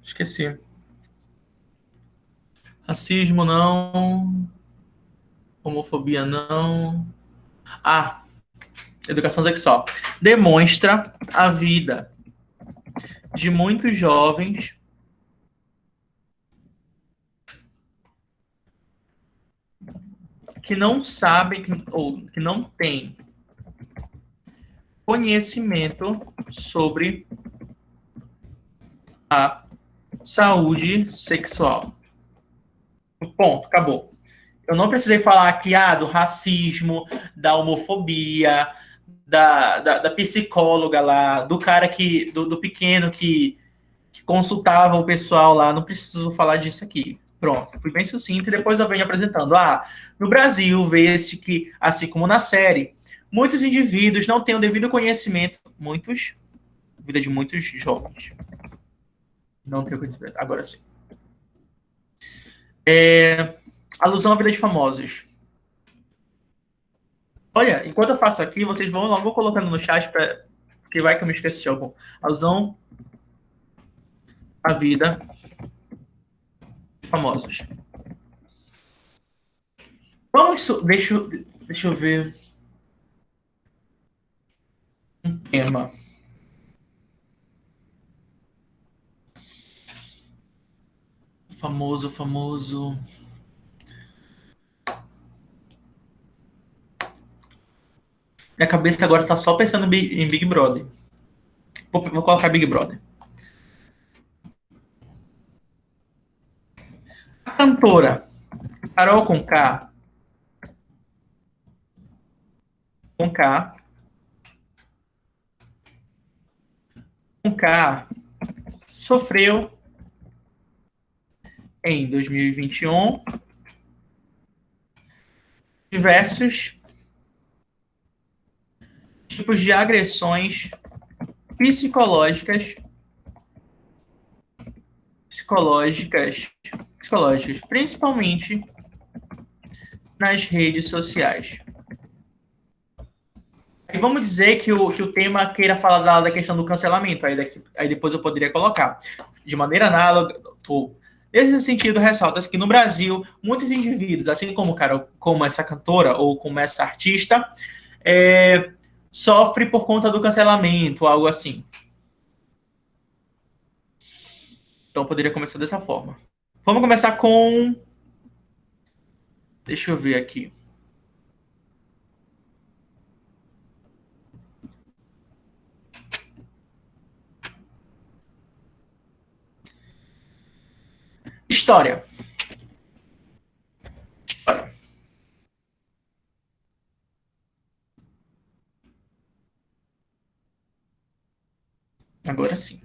Esqueci. Racismo não. Homofobia não. Ah, educação sexual. Demonstra a vida de muitos jovens que não sabem ou que não têm conhecimento sobre a saúde sexual. Ponto, acabou. Eu não precisei falar aqui do racismo, da homofobia, da psicóloga lá, do cara do pequeno que consultava o pessoal lá. Não preciso falar disso aqui. Pronto, fui bem sucinto e depois eu venho apresentando. No Brasil, vê-se que, assim como na série, muitos indivíduos não têm o devido conhecimento. Vida de muitos jovens. Não tenho conhecimento. Agora sim. Alusão à vida de famosos. Olha, enquanto eu faço aqui, vocês vão logo colocando no chat, que vai que eu me esqueço de algum. Alusão à vida de famosos. Vamos. Deixa eu ver. Um tema. Famoso. Minha cabeça agora tá só pensando em Big Brother. Vou colocar Big Brother. A cantora Carol Conká. Conká sofreu em 2021 diversos tipos de agressões psicológicas, principalmente nas redes sociais. E vamos dizer que o tema queira falar da questão do cancelamento, aí depois eu poderia colocar. De maneira análoga, nesse sentido, ressalta-se que no Brasil, muitos indivíduos, assim como essa cantora ou como essa artista, sofre por conta do cancelamento, algo assim. Então, poderia começar dessa forma. Vamos começar com... Deixa eu ver aqui. História. Agora sim.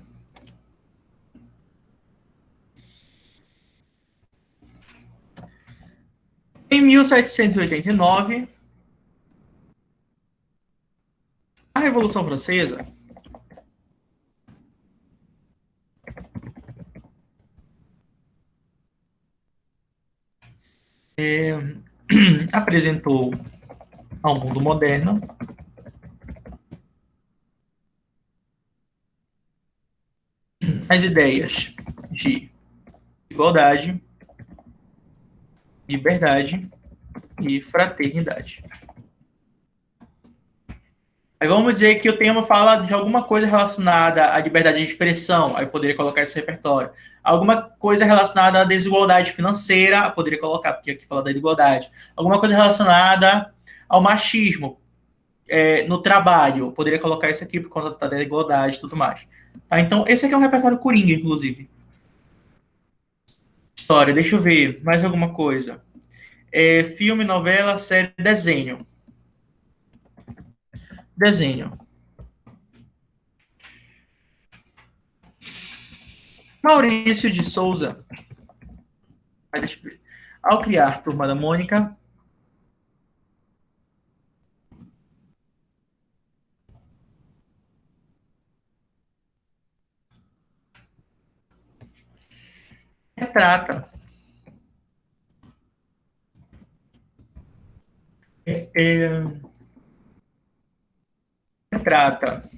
Em 1789, a Revolução Francesa apresentou ao mundo moderno as ideias de igualdade, liberdade e fraternidade. Aí vamos dizer que o tema fala de alguma coisa relacionada à liberdade de expressão, aí eu poderia colocar esse repertório. Alguma coisa relacionada à desigualdade financeira, eu poderia colocar, porque aqui fala da igualdade. Alguma coisa relacionada ao machismo no trabalho, eu poderia colocar isso aqui por conta da igualdade e tudo mais. Tá, então, esse aqui é um repertório coringa, inclusive. História, deixa eu ver, mais alguma coisa. Filme, novela, série, desenho. Desenho. Maurício de Souza. Deixa eu ver. Ao criar Turma da Mônica, retrata retrata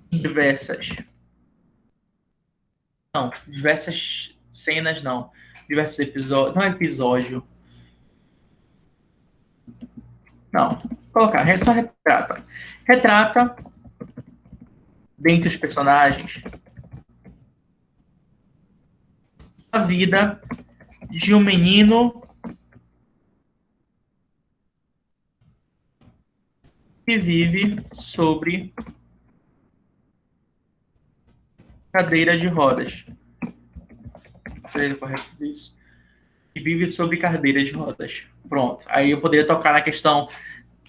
diversas cenas, não, diversos episódios, não é episódio, não, vou colocar, só retrata dentre os personagens a vida de um menino que vive sobre cadeira de rodas. Seria correto isso? Que vive sobre cadeira de rodas. Pronto. Aí eu poderia tocar na questão,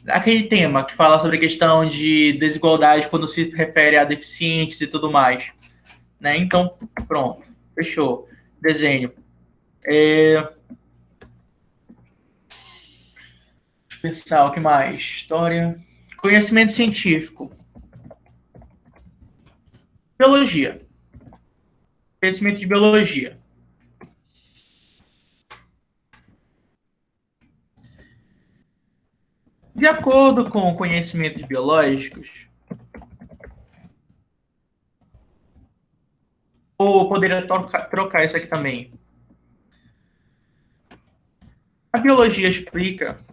aquele tema que fala sobre a questão de desigualdade quando se refere a deficientes e tudo mais. Né? Então, pronto. Fechou. Desenho. Deixa eu pensar o que mais. História. Conhecimento científico. Biologia. Conhecimento de biologia. De acordo com conhecimentos biológicos, ou poderia trocar isso aqui também. A biologia explica,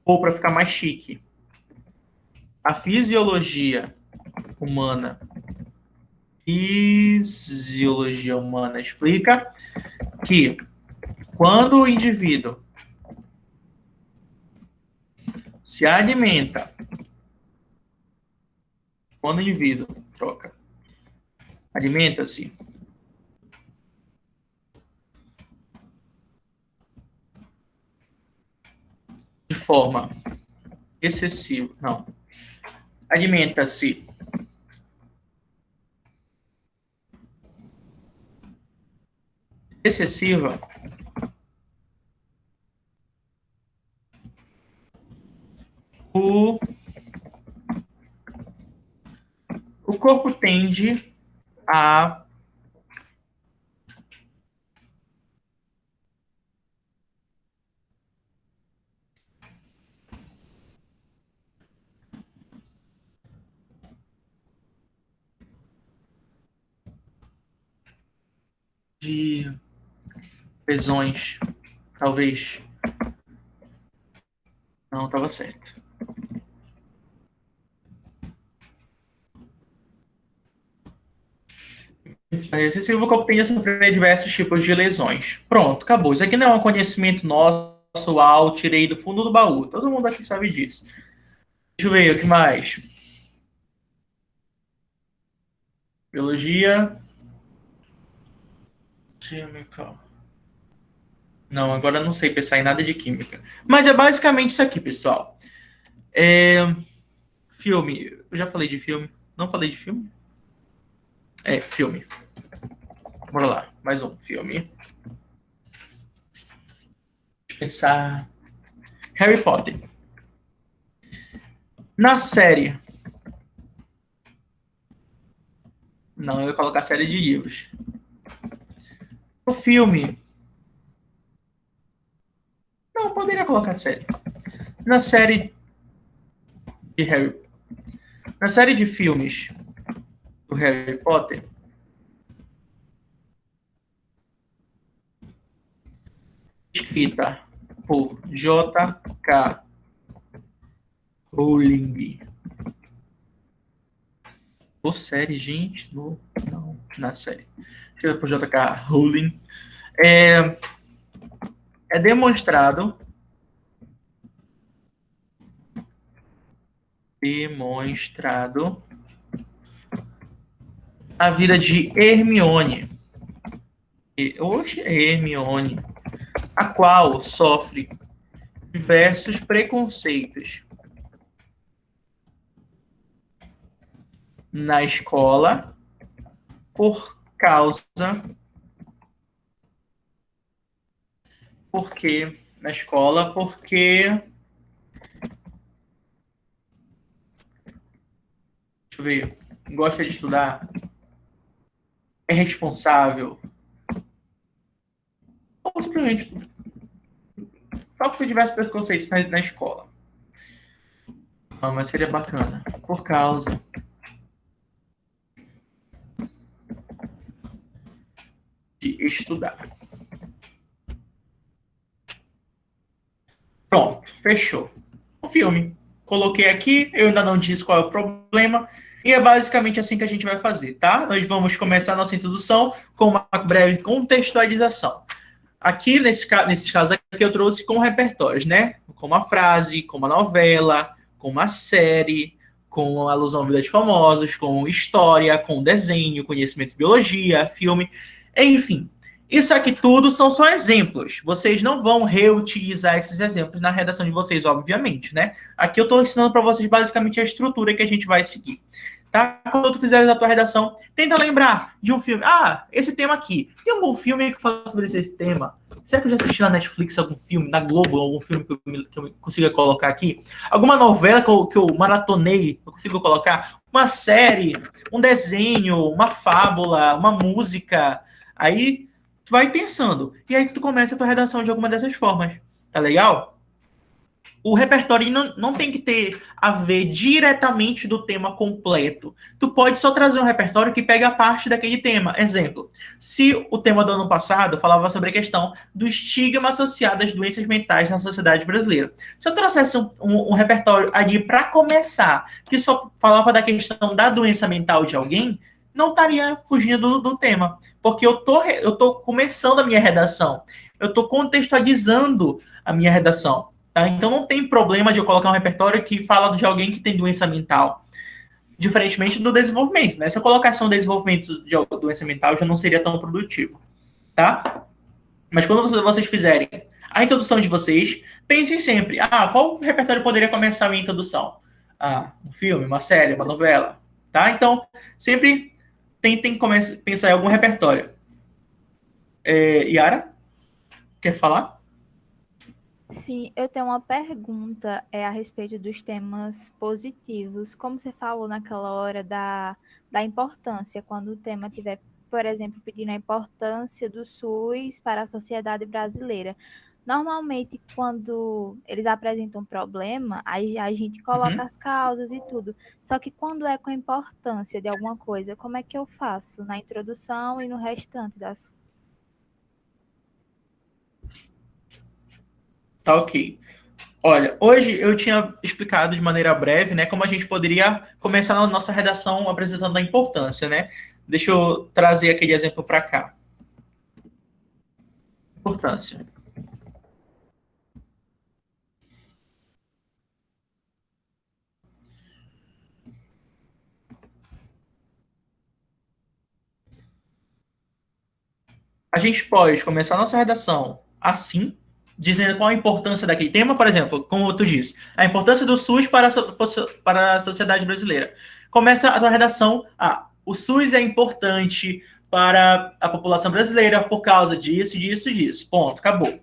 ou para ficar mais chique, a fisiologia humana. Fisiologia humana explica que quando o indivíduo se alimenta, quando o indivíduo alimenta-se de forma excessiva, não, alimenta-se excessiva, o corpo tende a de lesões, talvez. Não, estava certo. O corpo tende a sofrer diversos tipos de lesões. Pronto, acabou. Isso aqui não é um conhecimento nosso, tirei do fundo do baú. Todo mundo aqui sabe disso. Deixa eu ver o que mais. Biologia. Química. Não, agora não sei pensar em nada de química. Mas é basicamente isso aqui, pessoal. Filme. Eu já falei de filme. Não falei de filme? Filme. Bora lá. Mais um filme. Deixa eu pensar. Harry Potter. Na série. Não, eu vou colocar série de livros. No filme, poderia colocar série. Na série de Harry... Na série de filmes do Harry Potter, escrita por J.K. Rowling. Por série, gente? Não, na série. Escrita por J.K. Rowling. É demonstrado a vida de Hermione. Hermione, a qual sofre diversos preconceitos na escola porque deixa eu ver, gosta de estudar, é responsável, ou simplesmente só por diversos preconceitos na escola. Não, mas seria bacana. Por causa de estudar. Pronto, fechou. O filme. Coloquei aqui, eu ainda não disse qual é o problema, e é basicamente assim que a gente vai fazer, tá? Nós vamos começar a nossa introdução com uma breve contextualização. Aqui, nesses casos aqui, eu trouxe com repertórios, né? Com uma frase, com uma novela, com uma série, com alusão à vida de famosos, com história, com desenho, conhecimento de biologia, filme, enfim. Isso aqui tudo são só exemplos. Vocês não vão reutilizar esses exemplos na redação de vocês, obviamente, né? Aqui eu estou ensinando para vocês basicamente a estrutura que a gente vai seguir. Tá? Quando tu fizer a tua redação, tenta lembrar de um filme. Ah, esse tema aqui. Tem algum filme que fala sobre esse tema? Será que eu já assisti na Netflix algum filme, na Globo, algum filme que eu consiga colocar aqui? Alguma novela que eu maratonei, eu consigo colocar? Uma série, um desenho, uma fábula, uma música. Aí tu vai pensando. E aí tu começa a tua redação de alguma dessas formas. Tá legal? O repertório não tem que ter a ver diretamente do tema completo. Tu pode só trazer um repertório que pega a parte daquele tema. Exemplo, se o tema do ano passado falava sobre a questão do estigma associado às doenças mentais na sociedade brasileira. Se eu trouxesse um repertório ali para começar, que só falava da questão da doença mental de alguém, não estaria fugindo do tema. Porque eu tô começando a minha redação. Eu estou contextualizando a minha redação. Tá? Então não tem problema de eu colocar um repertório que fala de alguém que tem doença mental. Diferentemente do desenvolvimento, né? Se eu colocasse um desenvolvimento de doença mental, já não seria tão produtivo. Tá? Mas quando vocês fizerem a introdução de vocês, pensem sempre, qual repertório poderia começar a minha introdução? Um filme, uma série, uma novela. Tá? Então, sempre tentem pensar em algum repertório. Yara, quer falar? Sim, eu tenho uma pergunta a respeito dos temas positivos. Como você falou naquela hora da importância, quando o tema tiver, por exemplo, pedindo a importância do SUS para a sociedade brasileira. Normalmente, quando eles apresentam um problema, aí a gente coloca as causas e tudo. Só que quando é com a importância de alguma coisa, como é que eu faço na introdução e no restante das... Tá ok. Olha, hoje eu tinha explicado de maneira breve, né, como a gente poderia começar a nossa redação apresentando a importância, né? Deixa eu trazer aquele exemplo para cá. Importância. A gente pode começar a nossa redação assim, dizendo qual a importância daquele tema, por exemplo, como tu disse, a importância do SUS para a sociedade brasileira. Começa a tua redação, o SUS é importante para a população brasileira por causa disso, disso, disso. Ponto, acabou.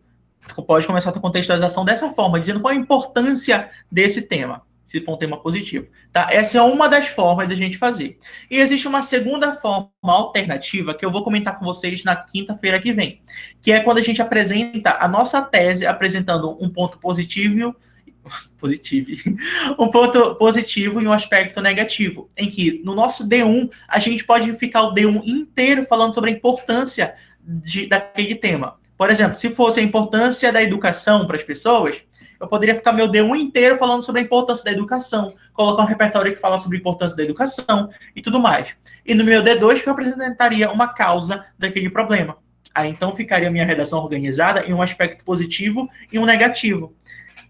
Tu pode começar a tua contextualização dessa forma, dizendo qual a importância desse tema. se for um tema positivo. Tá? Essa é uma das formas da gente fazer. E existe uma segunda forma alternativa que eu vou comentar com vocês na quinta-feira que vem, que é quando a gente apresenta a nossa tese apresentando um ponto positivo, um ponto positivo e um aspecto negativo, em que no nosso D1 a gente pode ficar o D1 inteiro falando sobre a importância daquele tema. Por exemplo, se fosse a importância da educação para as pessoas, eu poderia ficar meu D1 inteiro falando sobre a importância da educação, colocar um repertório que fala sobre a importância da educação e tudo mais. E no meu D2 eu apresentaria uma causa daquele problema. Aí então ficaria a minha redação organizada em um aspecto positivo e um negativo.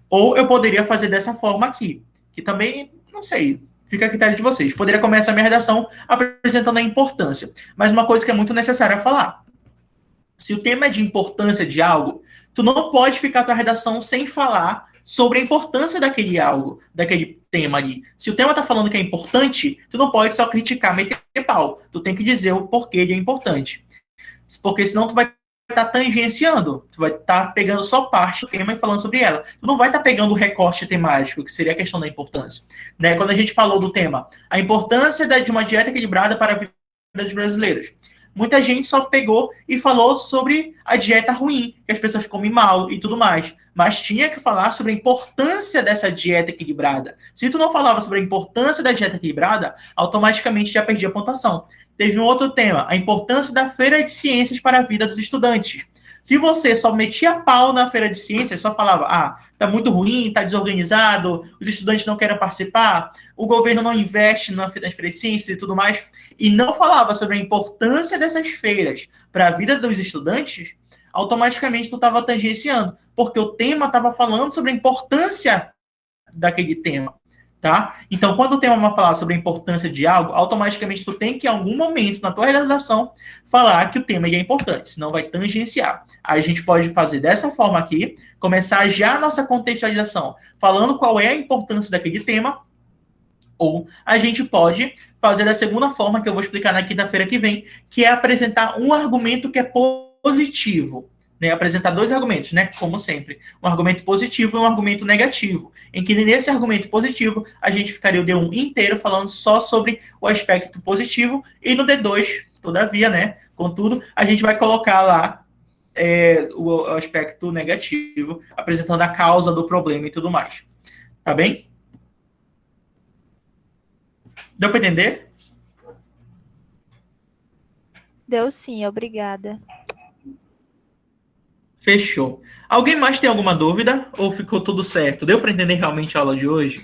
Ou eu poderia fazer dessa forma aqui, que também, não sei, fica a critério de vocês. Poderia começar a minha redação apresentando a importância. Mas uma coisa que é muito necessária falar. Se o tema é de importância de algo, tu não pode ficar a tua redação sem falar sobre a importância daquele algo, daquele tema ali. Se o tema tá falando que é importante, tu não pode só criticar, meter pau. Tu tem que dizer o porquê ele é importante. Porque senão tu vai estar tangenciando, tu vai estar pegando só parte do tema e falando sobre ela. Tu não vai estar pegando o recorte temático, que seria a questão da importância. Né? Quando a gente falou do tema, a importância de uma dieta equilibrada para a vida dos brasileiros. Muita gente só pegou e falou sobre a dieta ruim, que as pessoas comem mal e tudo mais. Mas tinha que falar sobre a importância dessa dieta equilibrada. Se tu não falava sobre a importância da dieta equilibrada, automaticamente já perdia a pontuação. Teve um outro tema, a importância da feira de ciências para a vida dos estudantes. Se você só metia pau na feira de ciências, só falava, tá muito ruim, tá desorganizado, os estudantes não querem participar, o governo não investe nas feiras de ciências e tudo mais, e não falava sobre a importância dessas feiras para a vida dos estudantes, automaticamente tu estava tangenciando, porque o tema estava falando sobre a importância daquele tema. Tá? Então, quando o tema vai falar sobre a importância de algo, automaticamente tu tem que, em algum momento na tua realização, falar que o tema é importante, senão vai tangenciar. Aí a gente pode fazer dessa forma aqui, começar já a nossa contextualização, falando qual é a importância daquele tema, ou a gente pode fazer da segunda forma, que eu vou explicar na quinta-feira que vem, que é apresentar um argumento que é positivo. Né, apresentar dois argumentos, né, como sempre, um argumento positivo e um argumento negativo, em que nesse argumento positivo a gente ficaria o D1 inteiro falando só sobre o aspecto positivo, e no D2, todavia, né, contudo, a gente vai colocar lá o aspecto negativo, apresentando a causa do problema e tudo mais. Tá bem? Deu para entender? Deu sim, obrigada. Fechou. Alguém mais tem alguma dúvida? Ou ficou tudo certo? Deu para entender realmente a aula de hoje?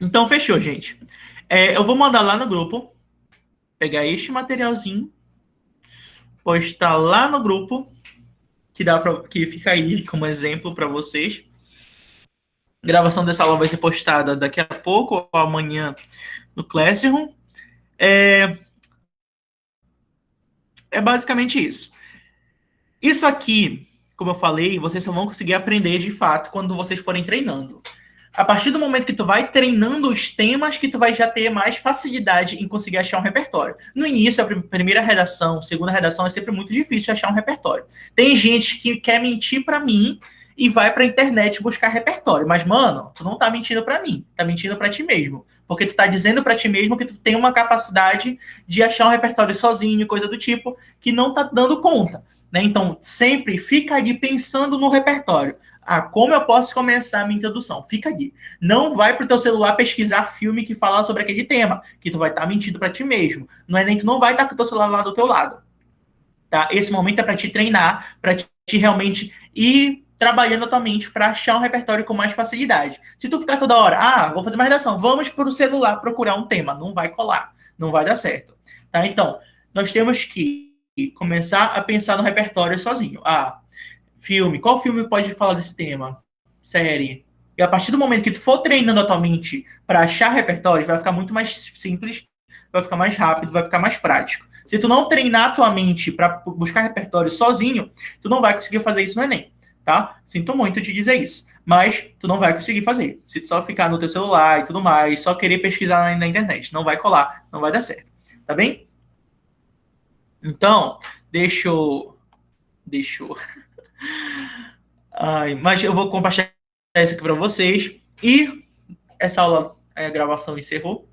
Então, fechou, gente. Eu vou mandar lá no grupo, pegar este materialzinho, postar lá no grupo, que fica aí como exemplo para vocês. A gravação dessa aula vai ser postada daqui a pouco ou amanhã no Classroom. É basicamente isso. Isso aqui, como eu falei, vocês só vão conseguir aprender de fato quando vocês forem treinando. A partir do momento que tu vai treinando os temas, que tu vai já ter mais facilidade em conseguir achar um repertório. No início, a primeira redação, segunda redação, é sempre muito difícil achar um repertório. Tem gente que quer mentir para mim e vai pra internet buscar repertório. Mas, mano, tu não tá mentindo para mim, tá mentindo para ti mesmo. Porque tu tá dizendo para ti mesmo que tu tem uma capacidade de achar um repertório sozinho, coisa do tipo, que não tá dando conta. Né? Então, sempre fica ali pensando no repertório. Como eu posso começar a minha introdução? Fica ali. Não vai pro teu celular pesquisar filme que fala sobre aquele tema, que tu vai estar mentindo para ti mesmo. Não é nem que tu não vai estar com o teu celular lá do teu lado. Tá? Esse momento é para te treinar, para te realmente ir trabalhando a tua mente para achar um repertório com mais facilidade. Se tu ficar toda hora, vou fazer uma redação, vamos pro celular procurar um tema, não vai colar, não vai dar certo. Tá? Então, nós temos que começar a pensar no repertório sozinho. Filme, qual filme pode falar desse tema? Série. E a partir do momento que tu for treinando a tua mente para achar repertório, vai ficar muito mais simples, vai ficar mais rápido, vai ficar mais prático. Se tu não treinar a tua mente para buscar repertório sozinho, tu não vai conseguir fazer isso no Enem. tá? Sinto muito te dizer isso. Mas tu não vai conseguir fazer. Se tu só ficar no teu celular e tudo mais, só querer pesquisar na internet, não vai colar, não vai dar certo. Tá bem? Então, deixa eu... Ai, mas eu vou compartilhar isso aqui para vocês. E essa aula, a gravação encerrou.